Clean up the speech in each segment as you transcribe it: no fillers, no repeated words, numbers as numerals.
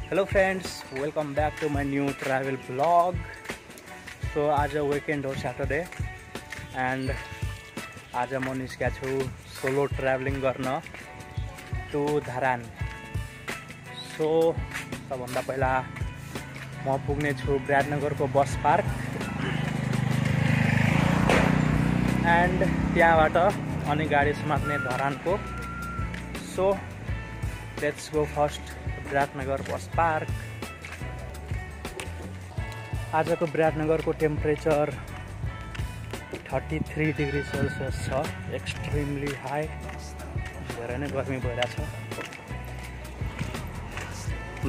Hello friends, welcome back to my new travel vlog. So आज weekend हो Saturday and आज म निस्केको छु solo traveling गर्न to धरान. So सबभन्दा पहिला म पुग्ने छु विराटनगरको बस पार्क and त्यहाँबाट अनि गाडी समात्ने धरानको. So let's go first Biratnagar bus park. आजको विराटनगरको टेम्परेचर 33 डिग्री सेल्सियस छ. एक्सट्रिमली हाई, धेरै नै गर्मी भइरहेछ.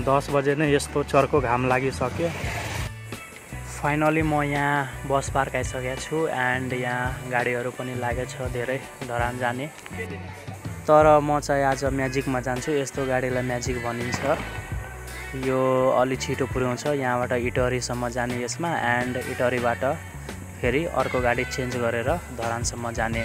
10 बजे नै यस्तो चर्को घाम लागिसक्यो. फाइनली म यहाँ बस पार्क आइसकेको छु एन्ड यहाँ गाडीहरू पनि लागेको छ धेरै धरान जाने. तर म चाहिँ आज म्याजिकमा जान्छु. यस्तो गाडीलाई म्याजिक भनिन्छ. यो अलि छिटो पुर्याउँछ यहाँबाट इटहरीसम्म जाने यसमा एन्ड इटहरीबाट फेरि अर्को गाडी चेन्ज गरेर धरानसम्म जाने.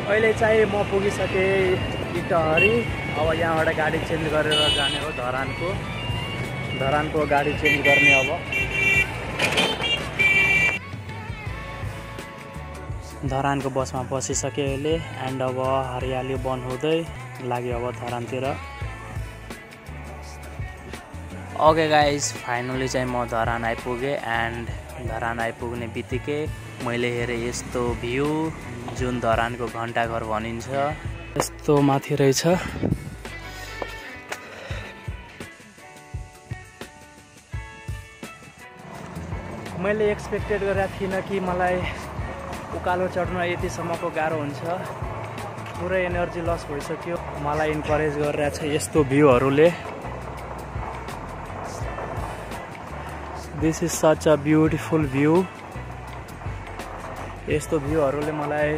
अहिले चाहिँ म पुगिसकेँ इटहरी. अब यहाँबाट गाडी चेन्ज गरेर जाने हो धरानको गाडी चेन्ज गर्ने. अब धरानको बसमा बसिसकेँ अहिले एन्ड अब हरियाली बन्द हुँदै लाग्यो अब धरानतिर. ओके गाइज, फाइनली चाहिँ म धरान आइपुगेँ एन्ड धरान आइपुग्ने बित्तिकै मैले हेरेँ यस्तो भ्यू जुन धरानको घण्टाघर भनिन्छ. यस्तो माथि रहेछ. मैले एक्सपेक्टेड गरेको थिइनँ कि मलाई उकालो चढ्न यतिसम्मको गाह्रो हुन्छ. पुरै एनर्जी लस भइसक्यो. मलाई इन्करेज गरिरहेको छ यस्तो भ्यूहरूले. This is such a beautiful view. यस्तो भ्यूहरूले मलाई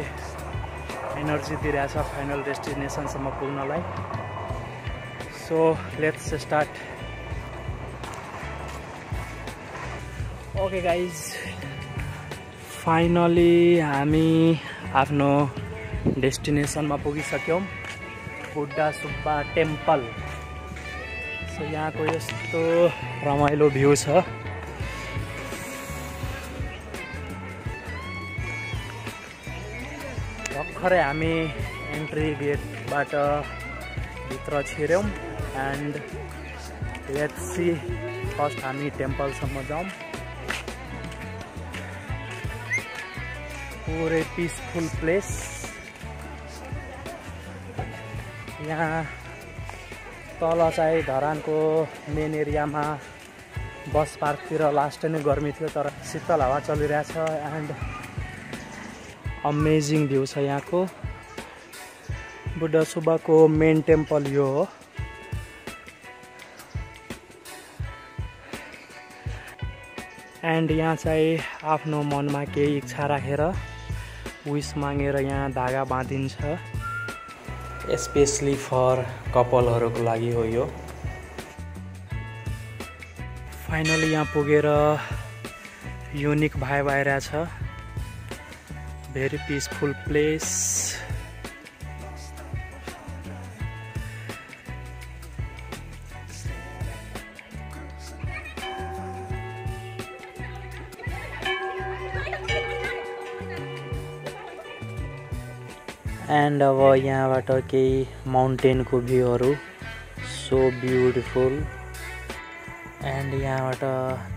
एनर्जी दिइरहेछ फाइनल डेस्टिनेसनसम्म पुग्नलाई. So let's start. Okay guys, finally हामी आफ्नो डेस्टिनेसनमा पुगिसक्यौँ, बुड्ढा सुब्बा टेम्पल. सो यहाँको यस्तो रमाइलो भ्यू छ. भर्खरै हामी एन्ट्री गेटबाट भित्र छिर्यौँ एन्ड लेट्स सी. फर्स्ट हामी टेम्पलसम्म जाउँ. पुरै पिसफुल प्लेस. यहाँ तल चाहिँ धरानको मेन एरियामा बस पार्कतिर लास्ट नै गर्मी थियो तर शीतल हावा चलिरहेछ एन्ड अमेजिङ भ्यू छ यहाँको. बुद्ध सुब्बाको मेन टेम्पल यो हो. एन्ड यहाँ चाहिँ आफ्नो मनमा केही इच्छा राखेर विस मागेर यहाँ धागा बाँधिन्छ. स्पेसली फर कपलहरूको लागि हो यो. फाइनली यहाँ पुगेर युनिक भाइब आइरहेछ. Very peaceful place. एन्ड अब यहाँबाट केही माउन्टेनको भ्यूहरू. So beautiful. एन्ड यहाँबाट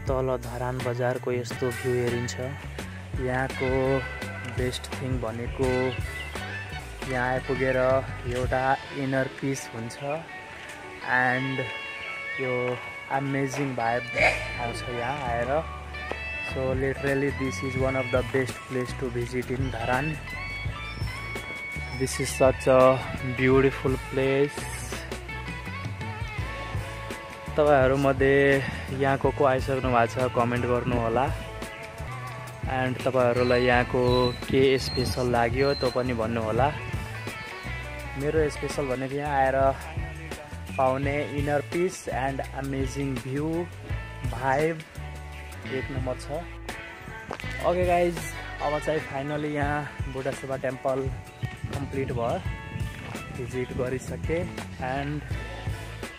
तल धरान बजारको यस्तो भ्यू हेरिन्छ. यहाँको बेस्ट थिङ भनेको यहाँ आइपुगेर एउटा इनर पिस हुन्छ एन्ड यो अमेजिङ भाइब आउँछ यहाँ आएर. So literally this is one of the best place to visit in Dharan. This is such a beautiful place. तपाईहरुमध्ये यहाँको को आइसक्नु भएको छ कमेन्ट गर्नु होला एन्ड तपाईहरुलाई यहाँको के स्पेशल लाग्यो त्यो पनि भन्नु होला. मेरो स्पेशल भनेको यहाँ आएर पाउने inner piece and amazing view vibe एक नम्बर छ. ओके गाइज, अब चाहिँ फाइनली यहाँ बुढा सुब्बा टेम्पल कम्प्लिट भयो, भिजिट गरिसके। एन्ड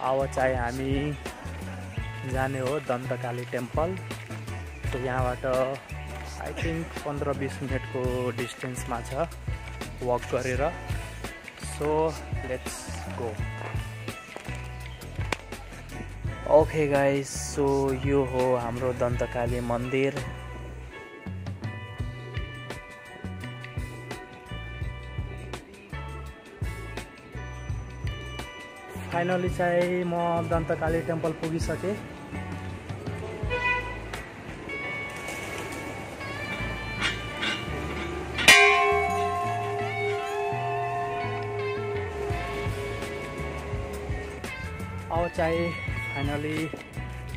अब चाहिँ हामी जाने हो दन्तकाली टेम्पल। सो यहाँबाट आई थिङ्क 15-20 मिनटको डिस्टेन्समा छ वक गरेर। So let's go. Okay guys, so यो हो हाम्रो दन्तकाली मन्दिर। फाइनली चाहिँ म दन्तकाली टेम्पल पुगिसकेँ। अब चाहिँ फाइनली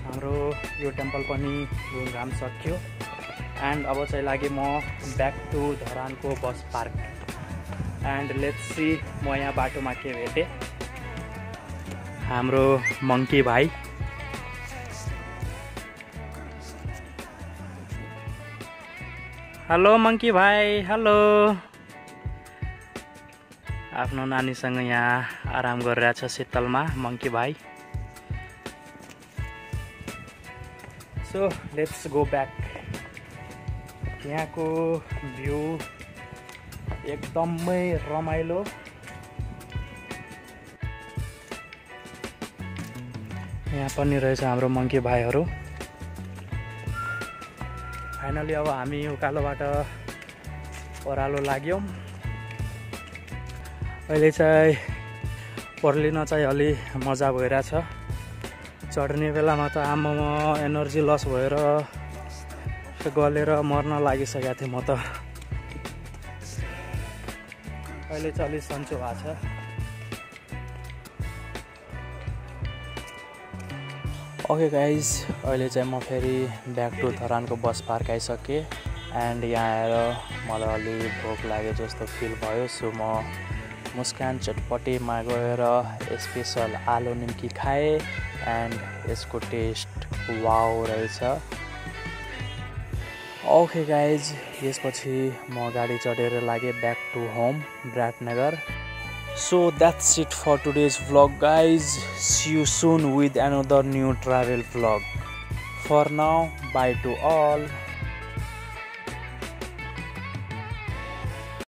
हाम्रो यो टेम्पल पनि घुमघाम सक्यो। एन्ड अब चाहिँ लागे म ब्याक टु धरानको bus park. And let's see म यहाँ बाटोमा के भेटेँ। हाम्रो मङ्की भाइ, हेलो मङ्की भाइ, हेलो। आफ्नो नानीसँग यहाँ आराम गरिरहेछ शीतलमा मङ्की भाइ। So let's go back. यहाँको भ्यू एकदमै रमाइलो। यहाँ पनि रहेछ हाम्रो मङ्की भाइहरू। फाइनली अब हामी उकालोबाट ओह्रालो लाग्यौँ। अहिले चाहिँ ओर्लिन चाहिँ अलि मजा भइरहेछ। चढ्ने बेलामा त आमामा एनर्जी लस भएर गलेर मर्न लागिसकेको थिएँ म त। अहिले चाहिँ अलि सन्चो भएको छ। ओके गाइज, अहिले चाहिँ म फेरि ब्याक टु धरानको बस पार्क आइसकेँ। एन्ड यहाँ आएर मलाई अलि भोक लाग्यो जस्तो फिल भयो। सो म मुस्कान चटपटीमा गएर स्पेसल आलु निम्की खाएँ। एन्ड यसको टेस्ट वाउ रहेछ। ओके गाइज, यसपछि म गाडी चढेर लागेँ back to home Biratnagar. So that's it for today's vlog guys. See you soon with another new travel vlog. For now, bye to all.